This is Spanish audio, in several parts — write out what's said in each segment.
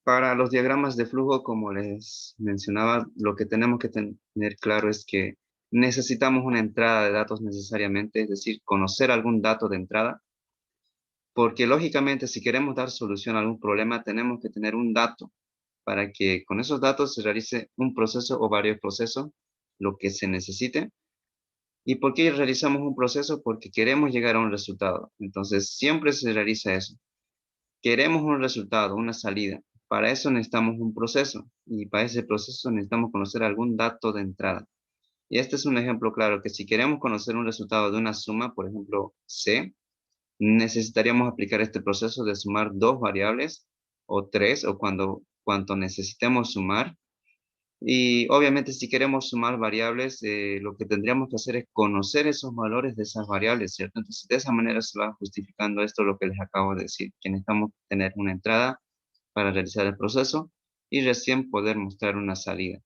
Para los diagramas de flujo, como les mencionaba, lo que tenemos que tener claro es que necesitamos una entrada de datos necesariamente, es decir, conocer algún dato de entrada, porque lógicamente si queremos dar solución a algún problema, tenemos que tener un dato para que con esos datos se realice un proceso o varios procesos, lo que se necesite. ¿Y por qué realizamos un proceso? Porque queremos llegar a un resultado. Entonces, siempre se realiza eso. Queremos un resultado, una salida. Para eso necesitamos un proceso y para ese proceso necesitamos conocer algún dato de entrada. Y este es un ejemplo claro que si queremos conocer un resultado de una suma, por ejemplo, C, necesitaríamos aplicar este proceso de sumar dos variables o tres o cuanto necesitemos sumar. Y obviamente si queremos sumar variables, lo que tendríamos que hacer es conocer esos valores de esas variables, ¿cierto? Entonces de esa manera se va justificando esto lo que les acabo de decir, que necesitamos tener una entrada para realizar el proceso y recién poder mostrar una salida.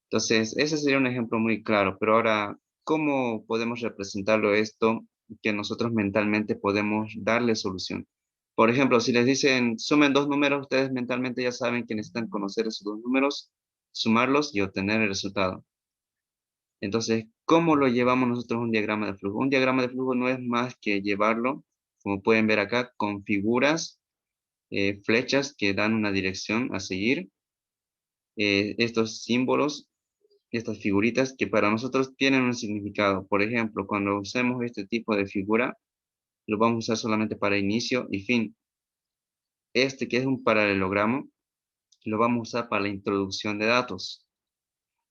Entonces ese sería un ejemplo muy claro, pero ahora, ¿cómo podemos representarlo esto que nosotros mentalmente podemos darle solución? Por ejemplo, si les dicen sumen dos números, ustedes mentalmente ya saben que necesitan conocer esos dos números, sumarlos y obtener el resultado. Entonces, ¿cómo lo llevamos nosotros a un diagrama de flujo? Un diagrama de flujo no es más que llevarlo, como pueden ver acá, con figuras, flechas que dan una dirección a seguir, estos símbolos, estas figuritas que para nosotros tienen un significado. Por ejemplo, cuando usemos este tipo de figura, lo vamos a usar solamente para inicio y fin. Este que es un paralelogramo, lo vamos a usar para la introducción de datos.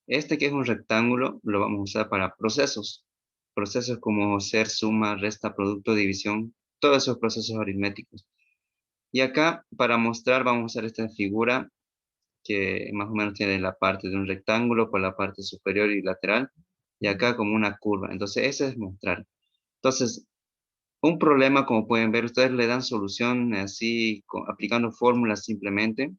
Este que es un rectángulo lo vamos a usar para procesos. Procesos como ser, suma, resta, producto, división, todos esos procesos aritméticos. Y acá para mostrar vamos a usar esta figura que más o menos tiene la parte de un rectángulo por la parte superior y lateral. Y acá como una curva. Entonces ese es mostrar. Entonces un problema como pueden ver ustedes le dan solución así aplicando fórmulas simplemente.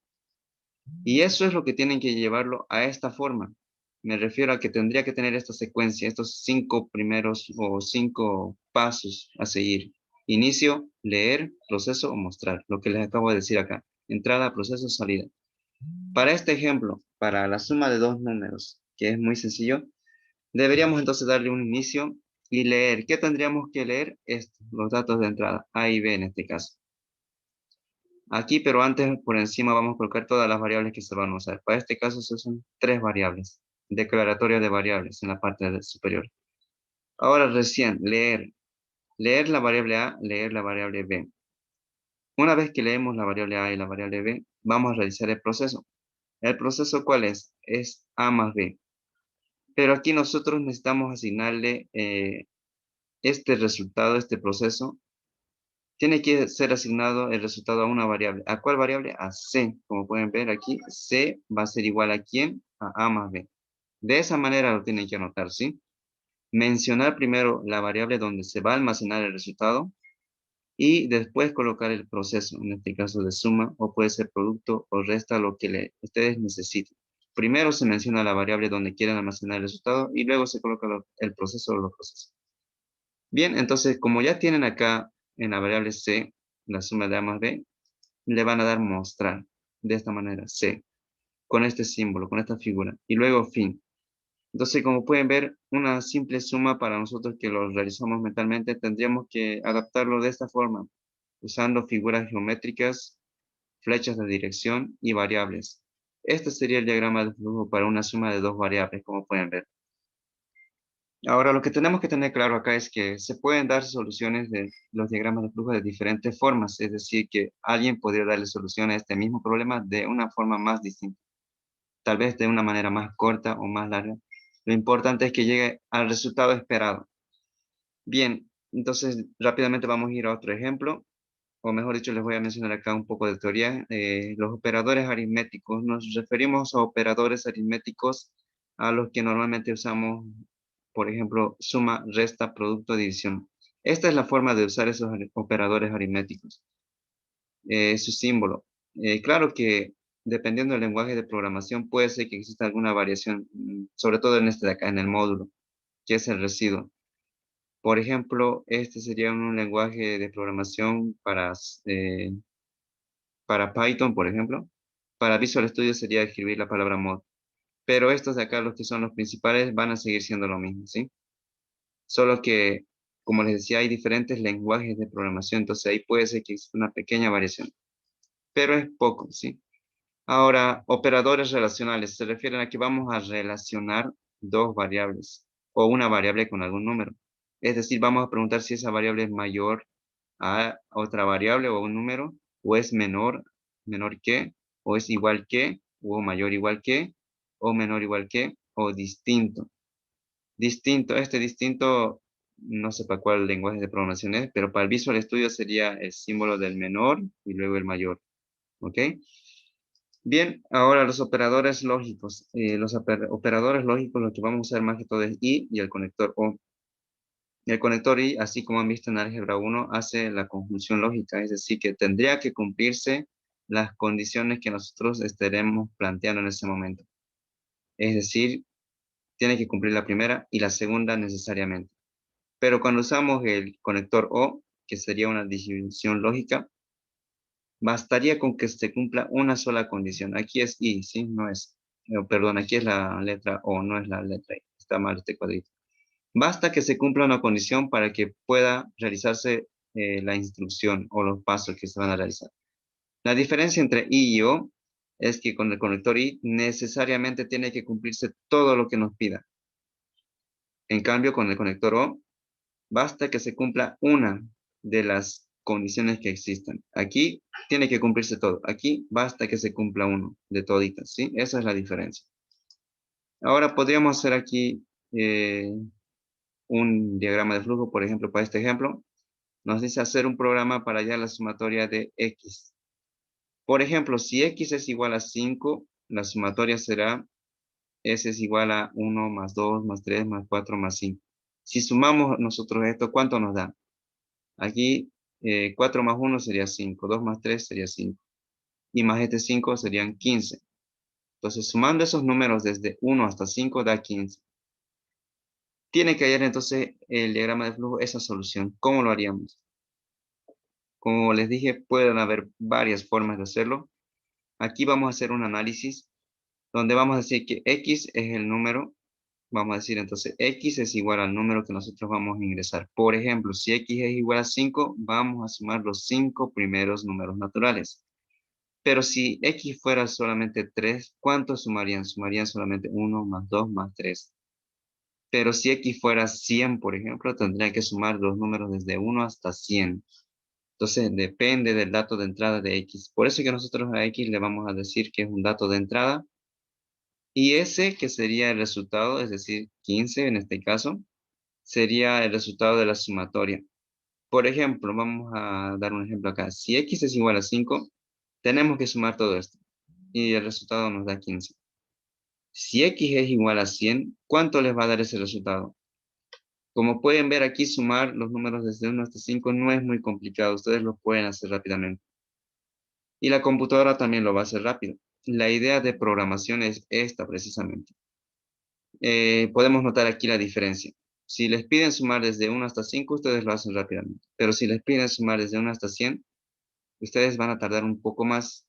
Y eso es lo que tienen que llevarlo a esta forma. Me refiero a que tendría que tener esta secuencia, estos 5 primeros o 5 pasos a seguir. Inicio, leer, proceso o mostrar, lo que les acabo de decir acá. Entrada, proceso, salida. Para este ejemplo, para la suma de dos números, que es muy sencillo, deberíamos entonces darle un inicio y leer. ¿Qué tendríamos que leer? Esto, los datos de entrada, A y B en este caso. Aquí, pero antes por encima vamos a colocar todas las variables que se van a usar. Para este caso, son tres variables. Declaratoria de variables en la parte superior. Ahora recién, leer. Leer la variable A, leer la variable B. Una vez que leemos la variable A y la variable B, vamos a realizar el proceso. ¿El proceso cuál es? Es A más B. Pero aquí nosotros necesitamos asignarle este resultado, este proceso, tiene que ser asignado el resultado a una variable. ¿A cuál variable? A C. Como pueden ver aquí, C va a ser igual a ¿quién? A más B. De esa manera lo tienen que anotar, ¿sí? Mencionar primero la variable donde se va a almacenar el resultado y después colocar el proceso, en este caso de suma, o puede ser producto o resta, lo que ustedes necesiten. Primero se menciona la variable donde quieren almacenar el resultado y luego se coloca el proceso o los procesos. Bien, entonces como ya tienen acá en la variable C la suma de A más B, le van a dar mostrar de esta manera, C, con este símbolo, con esta figura, y luego fin. Entonces, como pueden ver, una simple suma para nosotros que lo realizamos mentalmente, tendríamos que adaptarlo de esta forma, usando figuras geométricas, flechas de dirección y variables. Este sería el diagrama de flujo para una suma de dos variables, como pueden ver. Ahora, lo que tenemos que tener claro acá es que se pueden dar soluciones de los diagramas de flujo de diferentes formas, es decir, que alguien podría darle solución a este mismo problema de una forma más distinta, tal vez de una manera más corta o más larga. Lo importante es que llegue al resultado esperado. Bien, entonces rápidamente vamos a ir a otro ejemplo, o mejor dicho, les voy a mencionar acá un poco de teoría. Los operadores aritméticos, nos referimos a operadores aritméticos a los que normalmente usamos, por ejemplo, suma, resta, producto, división. Esta es la forma de usar esos operadores aritméticos. Su símbolo. Claro que dependiendo del lenguaje de programación puede ser que exista alguna variación, sobre todo en este de acá, en el módulo, que es el residuo. Por ejemplo, este sería un lenguaje de programación para Python, por ejemplo. Para Visual Studio sería escribir la palabra mod. Pero estos de acá, los que son los principales, van a seguir siendo lo mismo, ¿sí? Solo que, como les decía, hay diferentes lenguajes de programación, entonces ahí puede ser que exista una pequeña variación, pero es poco, ¿sí? Ahora, operadores relacionales, se refieren a que vamos a relacionar dos variables o una variable con algún número. Es decir, vamos a preguntar si esa variable es mayor a otra variable o un número, o es menor que, o es igual que, o mayor igual que, o menor igual que, o distinto. Distinto, este distinto, no sé para cuál lenguaje de programación es, pero para el Visual Studio sería el símbolo del menor y luego el mayor. ¿Ok? Bien, ahora los operadores lógicos. Operadores lógicos, lo que vamos a usar más que todo es y el conector O. El conector y, así como han visto en álgebra 1, hace la conjunción lógica, es decir, que tendría que cumplirse las condiciones que nosotros estaremos planteando en ese momento. Es decir, tiene que cumplir la primera y la segunda necesariamente. Pero cuando usamos el conector O, que sería una disyunción lógica, bastaría con que se cumpla una sola condición. Aquí es I, ¿sí? No es, perdón, aquí es la letra O, no es la letra I. Está mal este cuadrito. Basta que se cumpla una condición para que pueda realizarse la instrucción o los pasos que se van a realizar. La diferencia entre I y O es que con el conector I necesariamente tiene que cumplirse todo lo que nos pida. En cambio, con el conector O, basta que se cumpla una de las condiciones que existan. Aquí tiene que cumplirse todo. Aquí basta que se cumpla uno de toditas, ¿sí? Esa es la diferencia. Ahora podríamos hacer aquí un diagrama de flujo, por ejemplo, para este ejemplo. Nos dice hacer un programa para hallar la sumatoria de X. Por ejemplo, si X es igual a 5, la sumatoria será S es igual a 1 más 2 más 3 más 4 más 5. Si sumamos nosotros esto, ¿cuánto nos da? Aquí 4 más 1 sería 5, 2 más 3 sería 5. Y más este 5 serían 15. Entonces, sumando esos números desde 1 hasta 5 da 15. Tiene que hallar entonces el diagrama de flujo esa solución. ¿Cómo lo haríamos? Como les dije, pueden haber varias formas de hacerlo. Aquí vamos a hacer un análisis donde vamos a decir que X es el número. Vamos a decir entonces X es igual al número que nosotros vamos a ingresar. Por ejemplo, si X es igual a 5, vamos a sumar los 5 primeros números naturales. Pero si X fuera solamente 3, ¿cuántos sumarían? Sumarían solamente 1 más 2 más 3. Pero si X fuera 100, por ejemplo, tendría que sumar los números desde 1 hasta 100. Entonces depende del dato de entrada de X. Por eso que nosotros a X le vamos a decir que es un dato de entrada. Y ese que sería el resultado, es decir, 15 en este caso, sería el resultado de la sumatoria. Por ejemplo, vamos a dar un ejemplo acá. Si X es igual a 5, tenemos que sumar todo esto. Y el resultado nos da 15. Si X es igual a 100, ¿cuánto les va a dar ese resultado? Como pueden ver aquí, sumar los números desde 1 hasta 5 no es muy complicado. Ustedes lo pueden hacer rápidamente. Y la computadora también lo va a hacer rápido. La idea de programación es esta precisamente. Podemos notar aquí la diferencia. Si les piden sumar desde 1 hasta 5, ustedes lo hacen rápidamente. Pero si les piden sumar desde 1 hasta 100, ustedes van a tardar un poco más.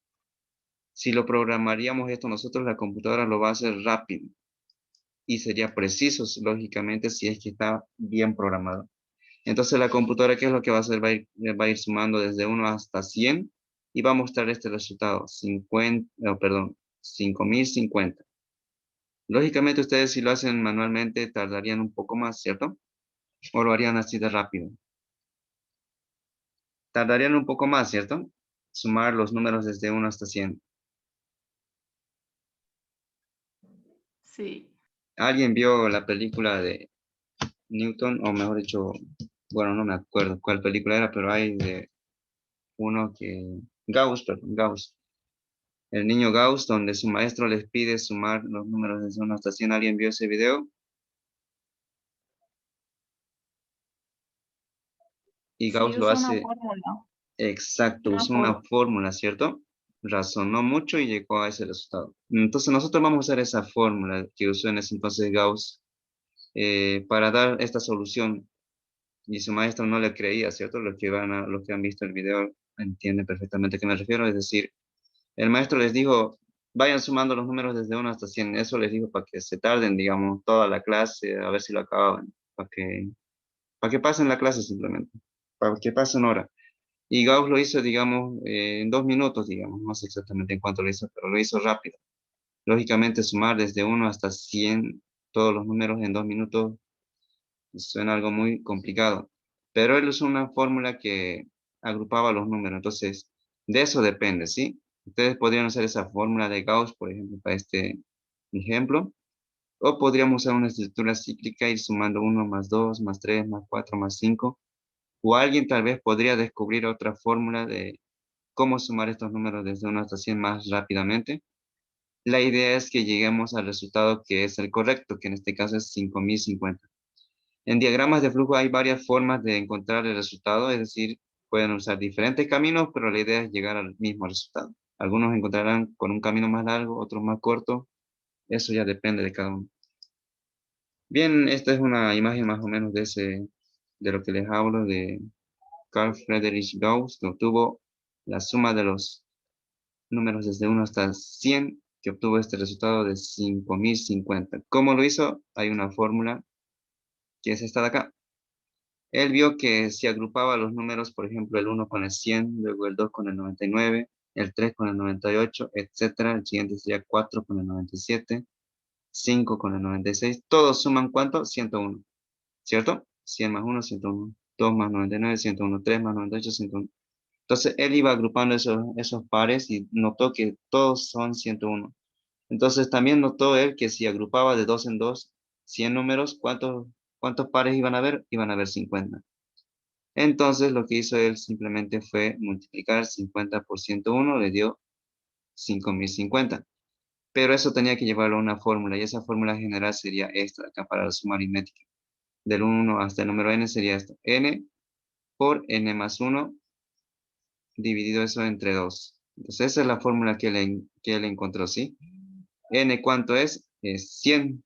Si lo programaríamos esto nosotros, la computadora lo va a hacer rápido. Y sería preciso, lógicamente, si es que está bien programado. Entonces la computadora, ¿qué es lo que va a hacer? Va a ir sumando desde 1 hasta 100 y va a mostrar este resultado, 50, no, perdón, 5050. Lógicamente ustedes si lo hacen manualmente tardarían un poco más, ¿cierto? O lo harían así de rápido. Tardarían un poco más, ¿cierto? Sumar los números desde 1 hasta 100. Sí. ¿Alguien vio la película de Newton? O mejor dicho, bueno, no me acuerdo cuál película era, pero hay de uno que... Gauss, perdón, Gauss. El niño Gauss, donde su maestro les pide sumar los números desde 1 hasta 100. ¿Alguien vio ese video? Y Sí, Gauss lo usa una hace fórmula. exacto, Una usó fórmula. una fórmula, ¿cierto? Razonó mucho y llegó a ese resultado. Entonces nosotros vamos a usar esa fórmula que usó en ese entonces Gauss para dar esta solución. Y su maestro no le creía, ¿cierto? Los que han visto el video entienden perfectamente a qué me refiero. Es decir, El maestro les dijo, vayan sumando los números desde 1 hasta 100. Eso les dijo para que se tarden, digamos, toda la clase, a ver si lo acababan, para que pasen la clase simplemente, para que pasen hora. Y Gauss lo hizo, digamos, en 2 minutos, digamos, no sé exactamente en cuánto lo hizo, pero lo hizo rápido. Lógicamente, sumar desde 1 hasta 100 todos los números en 2 minutos suena algo muy complicado. Pero él usó una fórmula que agrupaba los números. Entonces, de eso depende, ¿sí? Ustedes podrían usar esa fórmula de Gauss, por ejemplo, para este ejemplo. O podríamos usar una estructura cíclica, ir sumando 1 más 2 más 3 más 4 más 5. O alguien tal vez podría descubrir otra fórmula de cómo sumar estos números desde 1 hasta 100 más rápidamente. La idea es que lleguemos al resultado que es el correcto, que en este caso es 5050. En diagramas de flujo hay varias formas de encontrar el resultado, es decir, pueden usar diferentes caminos, pero la idea es llegar al mismo resultado. Algunos encontrarán con un camino más largo, otros más corto. Eso ya depende de cada uno. Bien, esta es una imagen más o menos de lo que les hablo de Carl Friedrich Gauss, que obtuvo la suma de los números desde 1 hasta 100, que obtuvo este resultado de 5050. ¿Cómo lo hizo? Hay una fórmula que es esta de acá. Él vio que si agrupaba los números, por ejemplo, el 1 con el 100, luego el 2 con el 99, el 3 con el 98, etcétera. El siguiente sería 4 con el 97, 5 con el 96. Todos suman ¿cuánto? 101, ¿cierto? 100 más 1, 101. 2 más 99, 101. 3 más 98, 101. Entonces, él iba agrupando esos pares y notó que todos son 101. Entonces, también notó él que si agrupaba de dos en dos 100 números, ¿cuántos pares iban a haber? Iban a haber 50. Entonces, lo que hizo él simplemente fue multiplicar 50 por 101, le dio 5050. Pero eso tenía que llevarlo a una fórmula, y esa fórmula general sería esta de acá para la suma aritmética. Del 1 hasta el número n sería esto. N por n más 1 dividido eso entre 2. Entonces, esa es la fórmula que él encontró, ¿sí? N, ¿cuánto es? Es 100.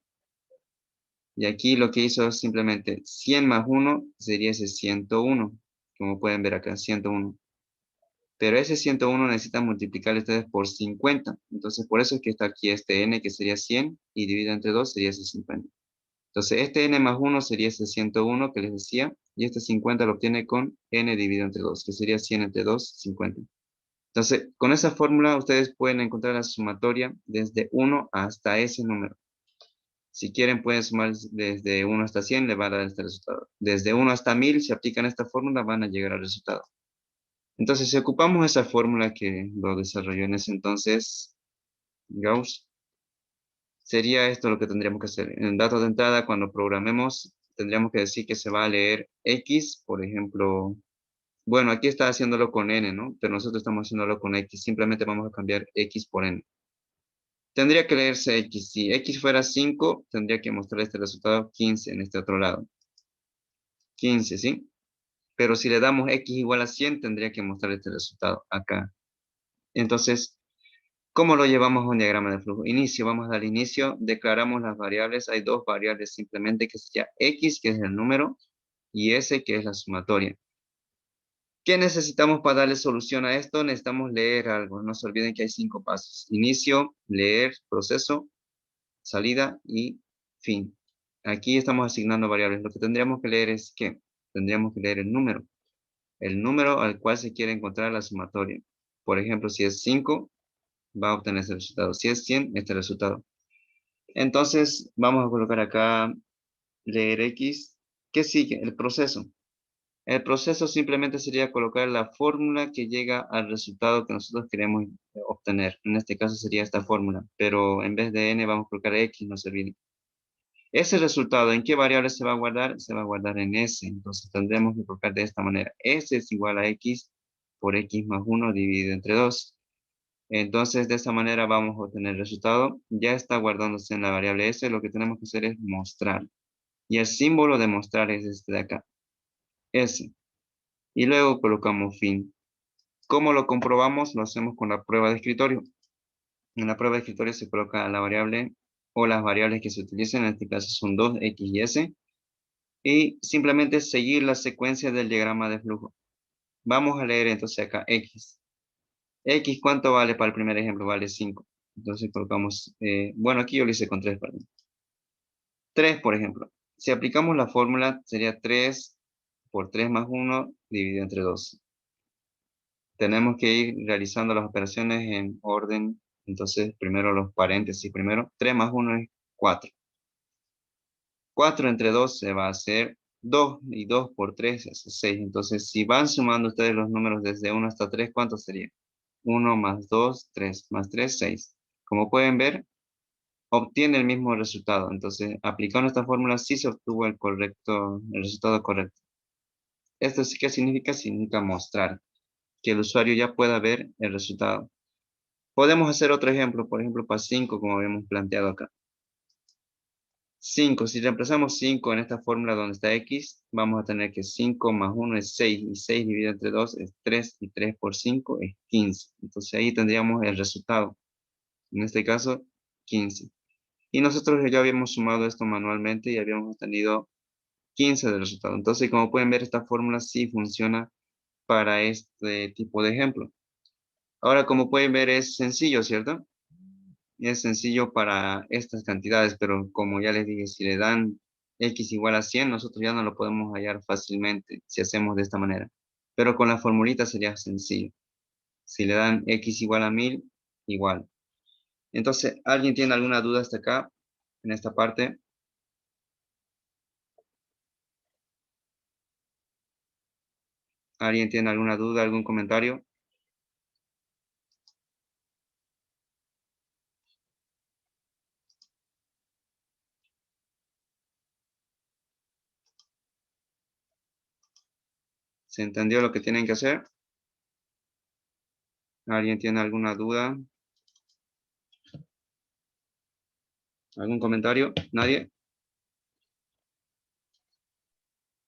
Y aquí lo que hizo es simplemente 100 más 1 sería ese 101. Como pueden ver acá, 101. Pero ese 101 necesita multiplicar ustedes por 50. Entonces, por eso es que está aquí este n, que sería 100, y dividido entre 2 sería ese 50. Entonces, este n más 1 sería ese 101 que les decía, y este 50 lo obtiene con n dividido entre 2, que sería 100 entre 2, 50. Entonces, con esa fórmula ustedes pueden encontrar la sumatoria desde 1 hasta ese número. Si quieren, pueden sumar desde 1 hasta 100, le va a dar este resultado. Desde 1 hasta 1000, si aplican esta fórmula, van a llegar al resultado. Entonces, si ocupamos esa fórmula que lo desarrolló en ese entonces Gauss, sería esto lo que tendríamos que hacer. En datos de entrada, cuando programemos, tendríamos que decir que se va a leer X, por ejemplo. Bueno, aquí está haciéndolo con N, ¿no? Pero nosotros estamos haciéndolo con X. Simplemente vamos a cambiar X por N. Tendría que leerse X. Si X fuera 5, tendría que mostrar este resultado 15 en este otro lado. 15, ¿sí? Pero si le damos X igual a 100, tendría que mostrar este resultado acá. Entonces, ¿cómo lo llevamos a un diagrama de flujo? Inicio, vamos al inicio, declaramos las variables. Hay dos variables simplemente, que sería X, que es el número, y S, que es la sumatoria. ¿Qué necesitamos para darle solución a esto? Necesitamos leer algo. No se olviden que hay 5 pasos. Inicio, leer, proceso, salida y fin. Aquí estamos asignando variables. Lo que tendríamos que leer es que tendríamos que leer el número al cual se quiere encontrar la sumatoria. Por ejemplo, si es 5, va a obtener ese resultado. Si es 100, este resultado. Entonces, vamos a colocar acá leer X. ¿Qué sigue? El proceso. El proceso simplemente sería colocar la fórmula que llega al resultado que nosotros queremos obtener. En este caso sería esta fórmula, pero en vez de n vamos a colocar x, no se olviden. Ese resultado, ¿en qué variable se va a guardar? Se va a guardar en s. Entonces tendremos que colocar de esta manera. S es igual a x por x más 1 dividido entre 2. Entonces, de esta manera vamos a obtener el resultado. Ya está guardándose en la variable s. Lo que tenemos que hacer es mostrar. Y el símbolo de mostrar es este de acá. S. Y luego colocamos fin. ¿Cómo lo comprobamos? Lo hacemos con la prueba de escritorio. En la prueba de escritorio se coloca la variable o las variables que se utilizan. En este caso son 2, x y s. Y simplemente seguir la secuencia del diagrama de flujo. Vamos a leer entonces acá x. X, ¿cuánto vale para el primer ejemplo? Vale 5. Entonces colocamos, bueno, aquí yo lo hice con 3, perdón. 3, por ejemplo. Si aplicamos la fórmula, sería 3 por 3 más 1 dividido entre 2. Tenemos que ir realizando las operaciones en orden. Entonces, primero los paréntesis. Primero, 3 más 1 es 4. 4 entre 2 se va a hacer 2 y 2 por 3 es 6. Entonces, si van sumando ustedes los números desde 1 hasta 3, ¿cuánto sería? 1 más 2, 3 más 3, 6. Como pueden ver, obtiene el mismo resultado. Entonces, aplicando esta fórmula, sí se obtuvo el resultado correcto. ¿Esto sí qué significa? Significa mostrar que el usuario ya pueda ver el resultado. Podemos hacer otro ejemplo, por ejemplo, para 5, como habíamos planteado acá. 5, si reemplazamos 5 en esta fórmula donde está x, vamos a tener que 5 más 1 es 6, y 6 dividido entre 2 es 3, y 3 por 5 es 15. Entonces ahí tendríamos el resultado, en este caso 15. Y nosotros ya habíamos sumado esto manualmente y habíamos obtenido 15 de resultado. Entonces, como pueden ver, esta fórmula sí funciona para este tipo de ejemplo. Ahora, como pueden ver, es sencillo, ¿cierto? Es sencillo para estas cantidades, pero como ya les dije, si le dan x igual a 100, nosotros ya no lo podemos hallar fácilmente si hacemos de esta manera. Pero con la formulita sería sencillo. Si le dan x igual a 1000, igual. Entonces, ¿alguien tiene alguna duda hasta acá, en esta parte? ¿Alguien tiene alguna duda, algún comentario? ¿Se entendió lo que tienen que hacer? ¿Alguien tiene alguna duda? ¿Algún comentario? ¿Nadie?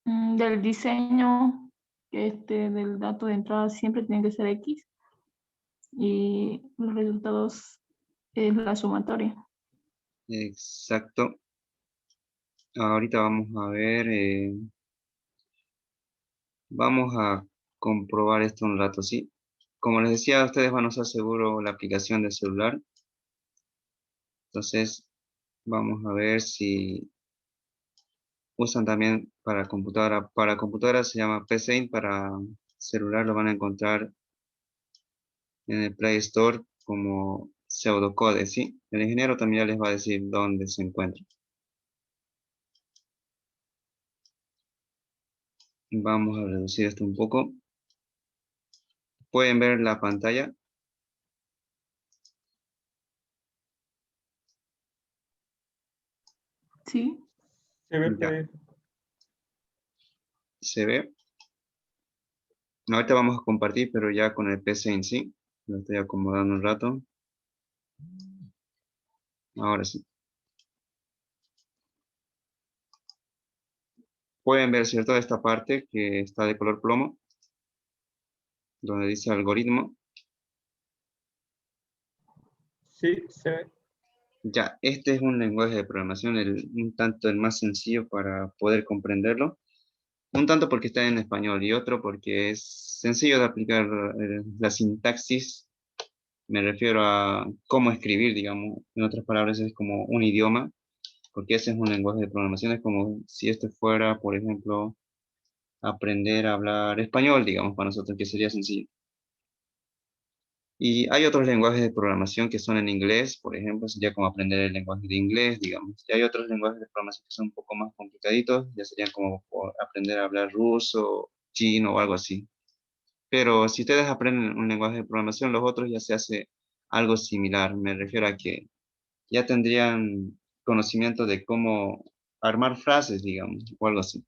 Del diseño, del dato de entrada siempre tiene que ser X y los resultados es la sumatoria. Exacto. Ahorita vamos a ver, vamos a comprobar esto un rato, ¿sí? Como les decía, ustedes van a usar seguro la aplicación de celular. Entonces, vamos a ver si usan también para computadora. Para computadora se llama PCInt, para celular lo van a encontrar en el Play Store como pseudocode, ¿sí? El ingeniero también ya les va a decir dónde se encuentra. Vamos a reducir esto un poco. Pueden ver la pantalla. ¿Sí? Se ve, Ya, pues. se ve. Ahorita vamos a compartir, pero ya con el PC en sí. Lo estoy acomodando un rato. Ahora sí. Pueden ver, ¿cierto? Esta parte que está de color plomo, donde dice algoritmo. Sí, se ve. Ya, este es un lenguaje de programación, un tanto el más sencillo para poder comprenderlo. Un tanto porque está en español y otro porque es sencillo de aplicar la sintaxis. Me refiero a cómo escribir, digamos. En otras palabras, es como un idioma, porque ese es un lenguaje de programación. Es como si este fuera, por ejemplo, aprender a hablar español, digamos, para nosotros, que sería sencillo. Y hay otros lenguajes de programación que son en inglés, por ejemplo, sería como aprender el lenguaje de inglés, digamos. Y hay otros lenguajes de programación que son un poco más complicaditos, ya serían como por aprender a hablar ruso, chino o algo así. Pero si ustedes aprenden un lenguaje de programación, los otros ya se hace algo similar. Me refiero a que ya tendrían conocimiento de cómo armar frases, digamos, o algo así.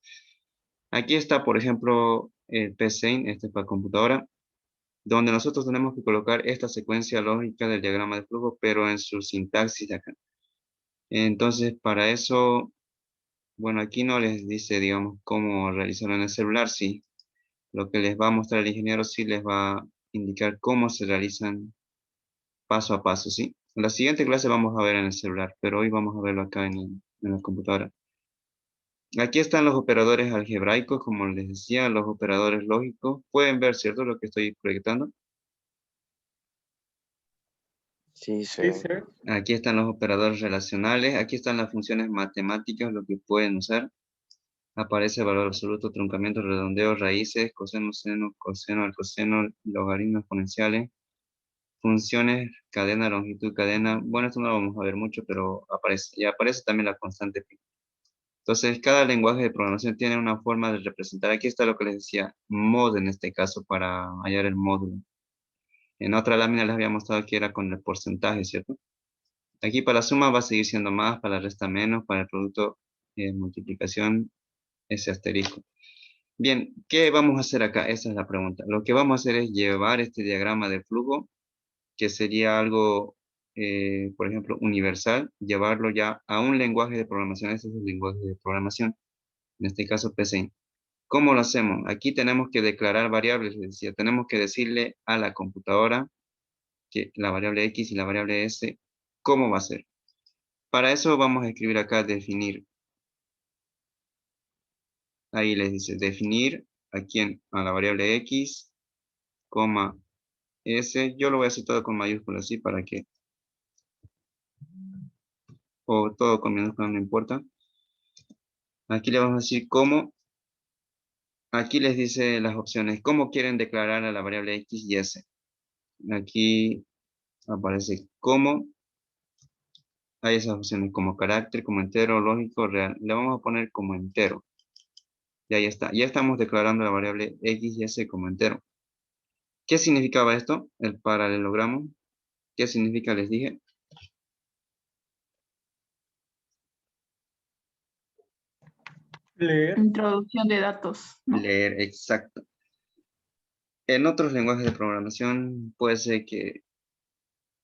Aquí está, por ejemplo, el PCIN, este es para computadora, donde nosotros tenemos que colocar esta secuencia lógica del diagrama de flujo, pero en su sintaxis de acá. Entonces, para eso, bueno, aquí no les dice, digamos, cómo realizarlo en el celular, sí. Lo que les va a mostrar el ingeniero sí les va a indicar cómo se realizan paso a paso, ¿sí? En la siguiente clase vamos a ver en el celular, pero hoy vamos a verlo acá en la computadora. Aquí están los operadores algebraicos, como les decía, los operadores lógicos. Pueden ver, ¿cierto? Lo que estoy proyectando. Sí, Sí, se se ve. ve. Aquí están los operadores relacionales. Aquí están las funciones matemáticas, lo que pueden usar. Aparece el valor absoluto, truncamiento, redondeo, raíces, coseno, seno, coseno, al coseno, logaritmos exponenciales, funciones, cadena, longitud, cadena. Bueno, esto no lo vamos a ver mucho, pero aparece. Y aparece también la constante pi. Entonces, cada lenguaje de programación tiene una forma de representar. Aquí está lo que les decía, mod en este caso, para hallar el módulo. En otra lámina les había mostrado que era con el porcentaje, ¿cierto? Aquí para la suma va a seguir siendo más, para la resta menos, para el producto multiplicación ese asterisco. Bien, ¿qué vamos a hacer acá? Esa es la pregunta. Lo que vamos a hacer es llevar este diagrama de flujo, que sería algo, por ejemplo, universal, llevarlo ya a un lenguaje de programación. Ese es el lenguaje de programación, en este caso PCI. ¿Cómo lo hacemos? Aquí tenemos que declarar variables, les decía, tenemos que decirle a la computadora que la variable X y la variable S, ¿cómo va a ser? Para eso vamos a escribir acá definir. Ahí les dice definir a quién, a la variable X, coma S. Yo lo voy a hacer todo con mayúsculas, ¿sí? Para que, o todo con minúsculas, no importa. Aquí le vamos a decir cómo. Aquí les dice las opciones. ¿Cómo quieren declarar a la variable X y S? Aquí aparece cómo. Hay esas opciones como carácter, como entero, lógico, real. Le vamos a poner como entero. Y ahí está. Ya estamos declarando la variable X y S como entero. ¿Qué significaba esto? El paralelogramo. ¿Qué significa? Les dije. Leer. Introducción de datos, ¿no? Leer, exacto. En otros lenguajes de programación puede ser que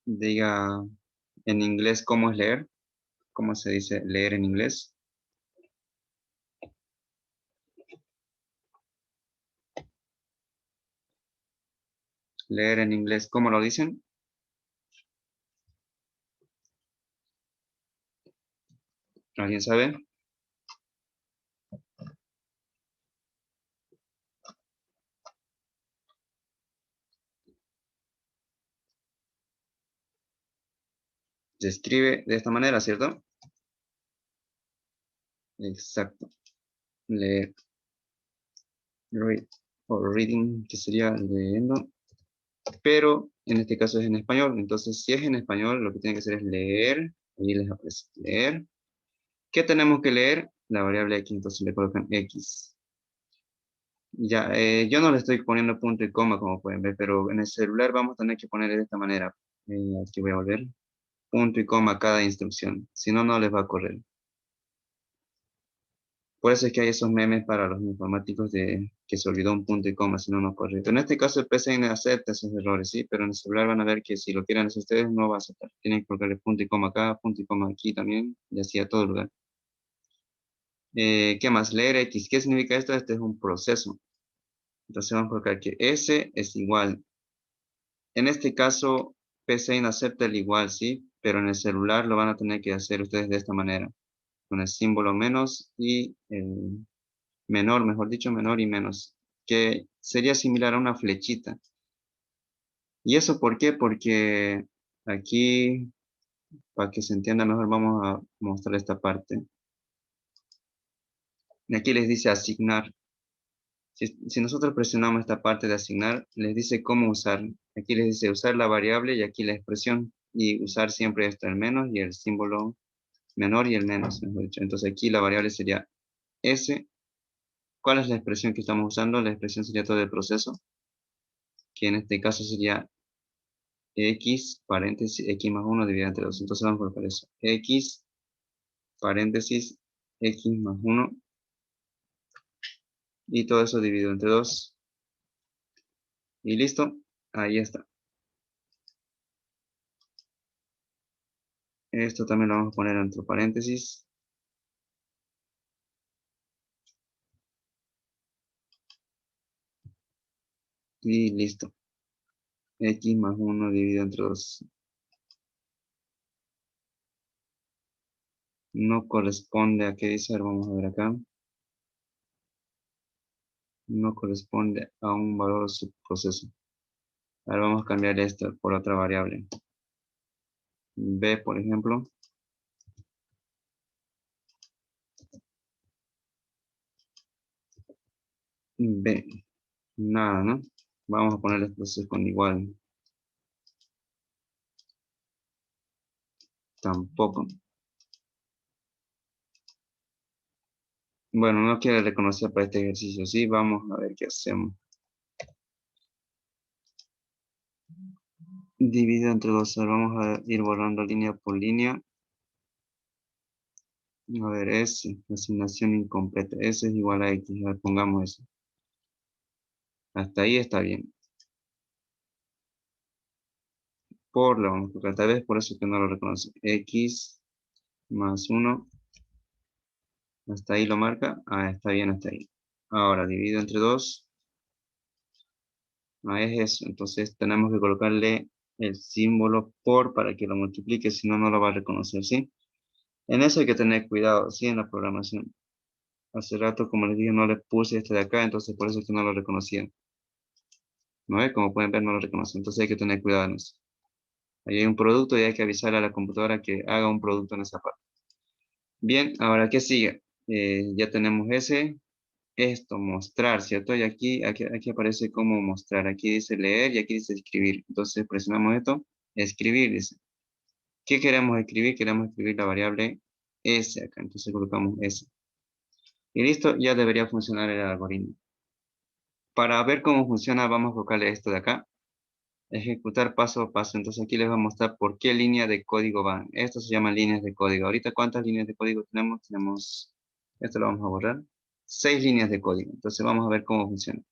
diga en inglés cómo es leer, cómo se dice leer en inglés. Leer en inglés, ¿cómo lo dicen? ¿Alguien sabe? Se escribe de esta manera, ¿cierto? Exacto. Leer. Read. O reading, que sería leyendo. Pero en este caso es en español. Entonces, si es en español, lo que tiene que hacer es leer. Ahí les aparece leer. ¿Qué tenemos que leer? La variable X, entonces le colocan X. Ya, yo no le estoy poniendo punto y coma, como pueden ver, pero en el celular vamos a tener que poner de esta manera. Aquí voy a volver. Punto y coma a cada instrucción. Si no, no les va a correr. Por eso es que hay esos memes para los informáticos de que se olvidó un punto y coma, si no, no corre. En este caso el PCN acepta esos errores, ¿sí? Pero en el celular van a ver que si lo quieren hacer ustedes, no va a aceptar. Tienen que colocarle punto y coma acá, punto y coma aquí también, y así a todo lugar. ¿Qué más? Leer X. ¿Qué significa esto? Este es un proceso. Entonces vamos a colocar que S es igual. En este caso, PC no acepta el igual, ¿sí? Pero en el celular lo van a tener que hacer ustedes de esta manera. Con el símbolo menos y el menor, mejor dicho, menor y menos. Que sería similar a una flechita. ¿Y eso por qué? Porque aquí, para que se entienda mejor, vamos a mostrar esta parte. Y aquí les dice asignar. Si nosotros presionamos esta parte de asignar, les dice cómo usar. Aquí les dice usar la variable y aquí la expresión. Y usar siempre esto, el menos y el símbolo menor y el menos, mejor dicho. Entonces aquí la variable sería S. ¿Cuál es la expresión que estamos usando? La expresión sería todo el proceso, que en este caso sería X, paréntesis, X más 1 dividido entre 2. Entonces vamos a colocar eso. X, paréntesis, X más 1. Y todo eso dividido entre 2. Y listo. Ahí está. Esto también lo vamos a poner entre paréntesis. Y listo. X más 1 dividido entre 2. No corresponde a qué dice. Ahora vamos a ver acá. No corresponde a un valor subproceso. Ahora vamos a cambiar esto por otra variable. B, por ejemplo. B, nada, ¿no? Vamos a ponerle entonces con igual. Tampoco. Bueno, no quiere reconocer para este ejercicio, sí. Vamos a ver qué hacemos. Dividido entre dos, vamos a ir borrando línea por línea. A ver, S, asignación incompleta. S es igual a X. A ver, pongamos eso. Hasta ahí está bien. Por la vamos a colocar. Tal vez por eso que no lo reconoce. X más 1. Hasta ahí lo marca. Ah, está bien hasta ahí. Ahora, dividido entre 2. Ah, es eso. Entonces tenemos que colocarle el símbolo por para que lo multiplique. Si no, no lo va a reconocer, ¿sí? En eso hay que tener cuidado, ¿sí? En la programación. Hace rato, como les dije, no le puse este de acá. Entonces por eso es que no lo reconocían. ¿No ve? Como pueden ver, no lo reconoce. Entonces hay que tener cuidado en eso. Ahí hay un producto y hay que avisarle a la computadora que haga un producto en esa parte. Bien, ahora, ¿qué sigue? Ya tenemos ese. Esto, mostrar, ¿cierto? Y aquí aparece cómo mostrar. Aquí dice leer y aquí dice escribir. Entonces presionamos esto. Escribir, dice. ¿Qué queremos escribir? Queremos escribir la variable S acá. Entonces colocamos S. Y listo, ya debería funcionar el algoritmo. Para ver cómo funciona, vamos a colocarle esto de acá. Ejecutar paso a paso. Entonces aquí les voy a mostrar por qué línea de código van. Esto se llaman líneas de código. Ahorita, ¿cuántas líneas de código tenemos? Tenemos, esto lo vamos a borrar. 6 líneas de código. Entonces vamos a ver cómo funciona.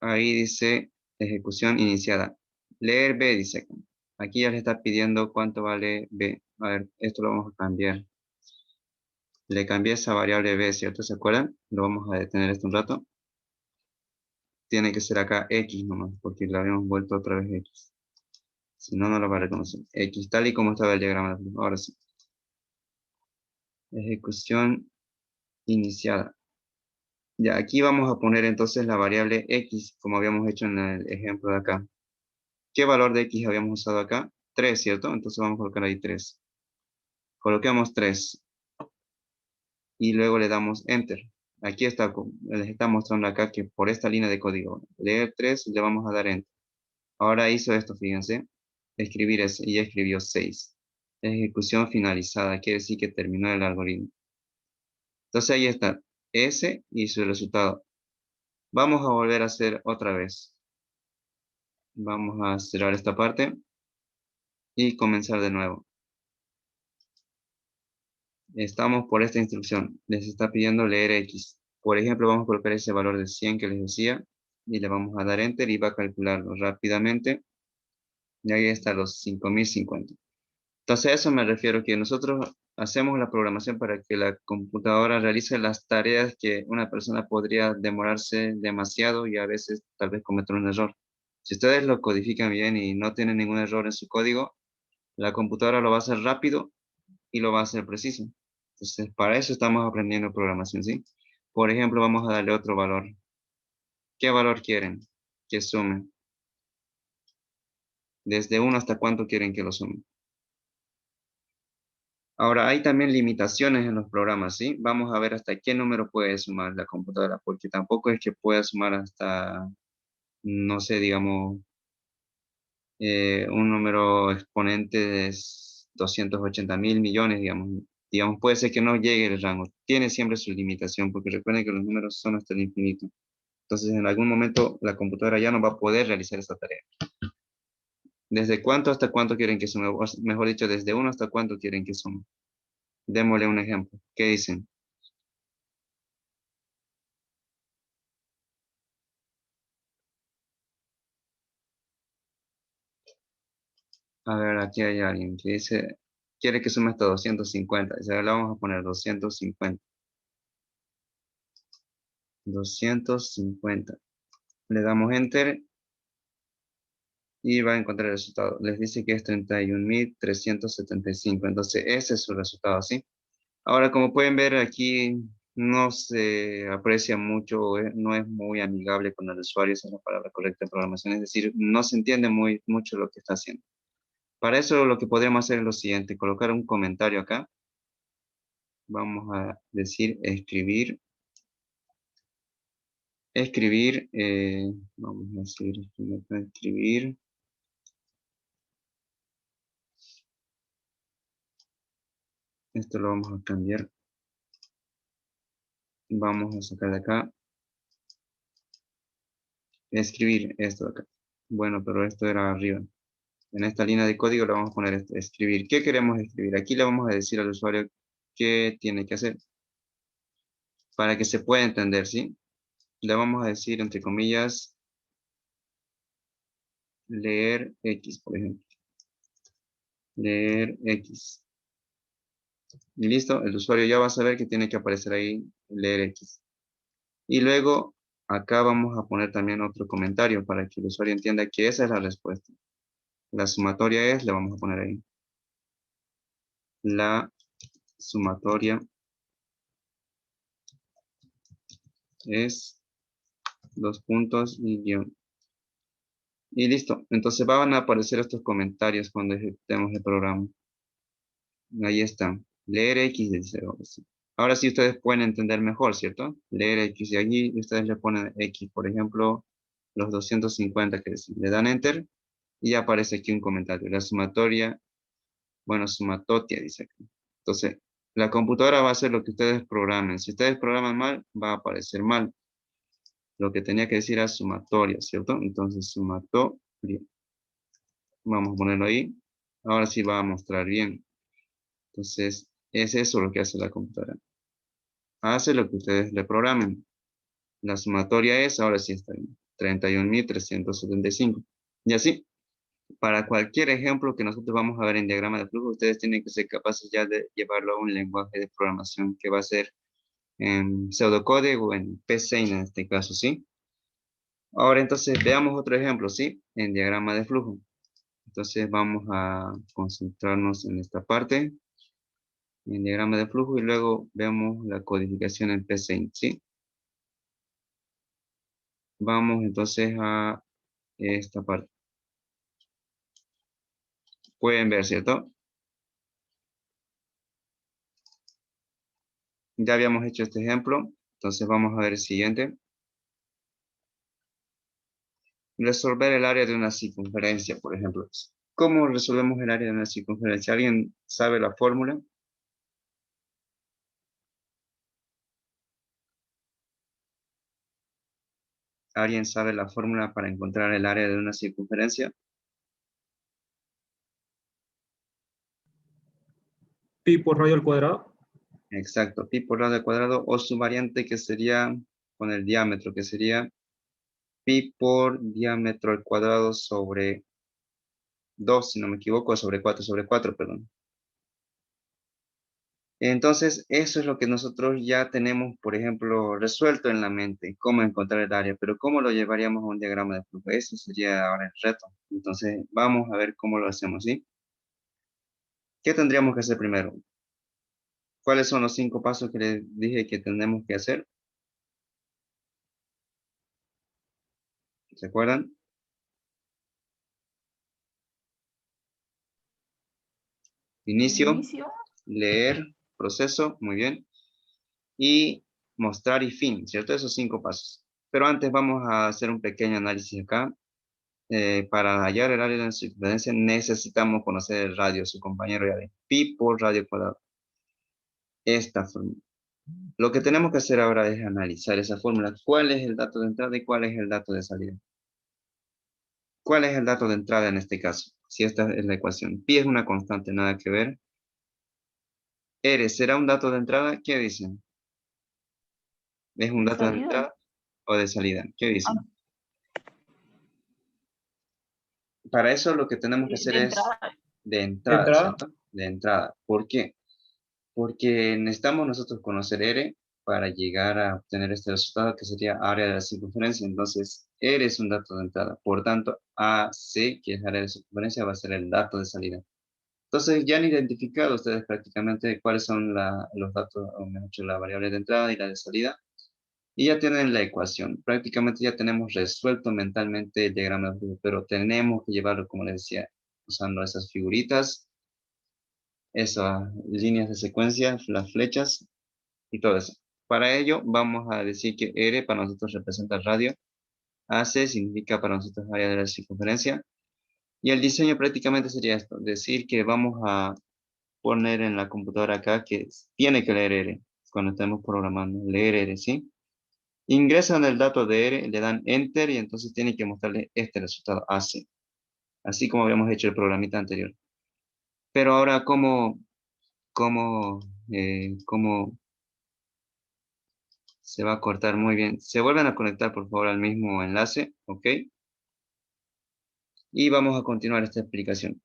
Ahí dice ejecución iniciada. Leer B, dice acá. Aquí ya le está pidiendo cuánto vale B. A ver, esto lo vamos a cambiar. Le cambié esa variable B, ¿cierto? ¿Se acuerdan? Lo vamos a detener esto un rato. Tiene que ser acá X nomás, porque le habíamos vuelto otra vez X. Si no, no lo va a reconocer. X, tal y como estaba el diagrama. Ahora sí. Ejecución iniciada. Ya, aquí vamos a poner entonces la variable X, como habíamos hecho en el ejemplo de acá. ¿Qué valor de X habíamos usado acá? 3, ¿cierto? Entonces vamos a colocar ahí 3. Coloquemos 3 y luego le damos Enter. Aquí está, les está mostrando acá que por esta línea de código, leer 3 le vamos a dar Enter. Ahora hizo esto, fíjense, escribir eso y ya escribió 6. Ejecución finalizada, quiere decir que terminó el algoritmo. Entonces ahí está, S y su resultado. Vamos a volver a hacer otra vez. Vamos a cerrar esta parte y comenzar de nuevo. Estamos por esta instrucción. Les está pidiendo leer X. Por ejemplo, vamos a colocar ese valor de 100 que les decía y le vamos a dar Enter y va a calcularlo rápidamente. Y ahí está los 5050. Entonces a eso me refiero, que nosotros hacemos la programación para que la computadora realice las tareas que una persona podría demorarse demasiado y a veces tal vez cometer un error. Si ustedes lo codifican bien y no tienen ningún error en su código, la computadora lo va a hacer rápido y lo va a hacer preciso. Entonces, para eso estamos aprendiendo programación, ¿sí? Por ejemplo, vamos a darle otro valor. ¿Qué valor quieren que sume? ¿Desde 1 hasta cuánto quieren que lo sume? Ahora, hay también limitaciones en los programas, ¿sí? Vamos a ver hasta qué número puede sumar la computadora, porque tampoco es que pueda sumar hasta, no sé, digamos, un número exponente de 280.000 millones, digamos. Digamos, puede ser que no llegue el rango. Tiene siempre su limitación, porque recuerden que los números son hasta el infinito. Entonces, en algún momento, la computadora ya no va a poder realizar esta tarea. ¿Desde cuánto hasta cuánto quieren que sume? O mejor dicho, ¿desde 1 hasta cuánto quieren que sume? Démosle un ejemplo. ¿Qué dicen? A ver, aquí hay alguien que dice, quiere que sume hasta 250. Dice, a ver, le vamos a poner 250. 250. Le damos Enter y va a encontrar el resultado. Les dice que es 31.375. Entonces, ese es su resultado, ¿sí? Ahora, como pueden ver aquí, no se aprecia mucho, o no es muy amigable con el usuario, esa es la palabra correcta de programación, es decir, no se entiende mucho lo que está haciendo. Para eso lo que podríamos hacer es lo siguiente, colocar un comentario acá. Vamos a decir escribir. Escribir, vamos a decir, escribir. Esto lo vamos a cambiar. Vamos a sacar de acá. Escribir esto de acá. Bueno, pero esto era arriba. En esta línea de código le vamos a poner esto, escribir. ¿Qué queremos escribir? Aquí le vamos a decir al usuario qué tiene que hacer para que se pueda entender, ¿sí? Le vamos a decir, entre comillas, leer X, por ejemplo. Leer X. Y listo, el usuario ya va a saber que tiene que aparecer ahí leer X. Y luego acá vamos a poner también otro comentario para que el usuario entienda que esa es la respuesta. La sumatoria es, le vamos a poner ahí. La sumatoria es 2 puntos y guión. Y listo. Entonces van a aparecer estos comentarios cuando ejecutemos el programa. Ahí está. Leer X de 0. Ahora sí ustedes pueden entender mejor, ¿cierto? Leer X y aquí ustedes le ponen X, por ejemplo, los 250 que decir. Le dan Enter y aparece aquí un comentario. La sumatoria, bueno, sumatotia dice aquí. Entonces, la computadora va a hacer lo que ustedes programen. Si ustedes programan mal, va a aparecer mal. Lo que tenía que decir era sumatoria, ¿cierto? Entonces, sumatoria. Vamos a ponerlo ahí. Ahora sí va a mostrar bien. Entonces, es eso lo que hace la computadora. Hace lo que ustedes le programen. La sumatoria es, ahora sí está bien, 31.375. Y así, para cualquier ejemplo que nosotros vamos a ver en diagrama de flujo, ustedes tienen que ser capaces ya de llevarlo a un lenguaje de programación que va a ser en pseudocode o en PCIN en este caso, ¿sí? Ahora entonces veamos otro ejemplo, ¿sí? En diagrama de flujo. Entonces vamos a concentrarnos en esta parte, en diagrama de flujo, y luego vemos la codificación en PCIN, ¿sí? Vamos entonces a esta parte. Pueden ver, ¿cierto? Ya habíamos hecho este ejemplo, entonces vamos a ver el siguiente. Resolver el área de una circunferencia, por ejemplo. ¿Cómo resolvemos el área de una circunferencia? ¿Alguien sabe la fórmula? ¿Alguien sabe la fórmula para encontrar el área de una circunferencia? Pi por radio al cuadrado. Exacto, pi por lado al cuadrado o su variante que sería con el diámetro, que sería pi por diámetro al cuadrado sobre 2, si no me equivoco, sobre 4, perdón. Entonces, eso es lo que nosotros ya tenemos, por ejemplo, resuelto en la mente, cómo encontrar el área, pero cómo lo llevaríamos a un diagrama de flujo. Eso sería ahora el reto. Entonces, vamos a ver cómo lo hacemos, ¿sí? ¿Qué tendríamos que hacer primero? ¿Cuáles son los 5 pasos que les dije que tenemos que hacer? ¿Se acuerdan? Inicio, Inicio. leer, proceso, muy bien. Y mostrar y fin, ¿cierto? Esos 5 pasos. Pero antes vamos a hacer un pequeño análisis acá. Para hallar el área de la circunferencia necesitamos conocer el radio, su compañero ya de pi por radio cuadrado. Esta fórmula. Lo que tenemos que hacer ahora es analizar esa fórmula. ¿Cuál es el dato de entrada y cuál es el dato de salida? ¿Cuál es el dato de entrada en este caso? Si esta es la ecuación. Pi es una constante, nada que ver. R será un dato de entrada. ¿Qué dicen? ¿Es un dato de Salida. entrada o de salida? ¿Qué Ah, dicen? Para eso lo que tenemos que hacer de es entrada. de De entrada, entrada. ¿cierto? De entrada. ¿Por qué? Porque necesitamos nosotros conocer R para llegar a obtener este resultado que sería área de la circunferencia. Entonces, R es un dato de entrada. Por tanto, AC, que es área de circunferencia, va a ser el dato de salida. Entonces ya han identificado ustedes prácticamente cuáles son los datos, o mejor dicho, la variable de entrada y la de salida. Y ya tienen la ecuación. Prácticamente ya tenemos resuelto mentalmente el diagrama de flujo, pero tenemos que llevarlo, como les decía, usando esas figuritas, esas líneas de secuencia, las flechas y todo eso. Para ello vamos a decir que R para nosotros representa el radio, AC significa para nosotros área de la circunferencia, y el diseño prácticamente sería esto, decir que vamos a poner en la computadora acá que tiene que leer R cuando estemos programando, leer R, ¿sí? Ingresan el dato de R, le dan Enter y entonces tiene que mostrarle este resultado AC, así como habíamos hecho el programita anterior. Pero ahora, ¿cómo se va a cortar? Muy bien. Se vuelven a conectar, por favor, al mismo enlace, ¿ok? Y vamos a continuar esta explicación.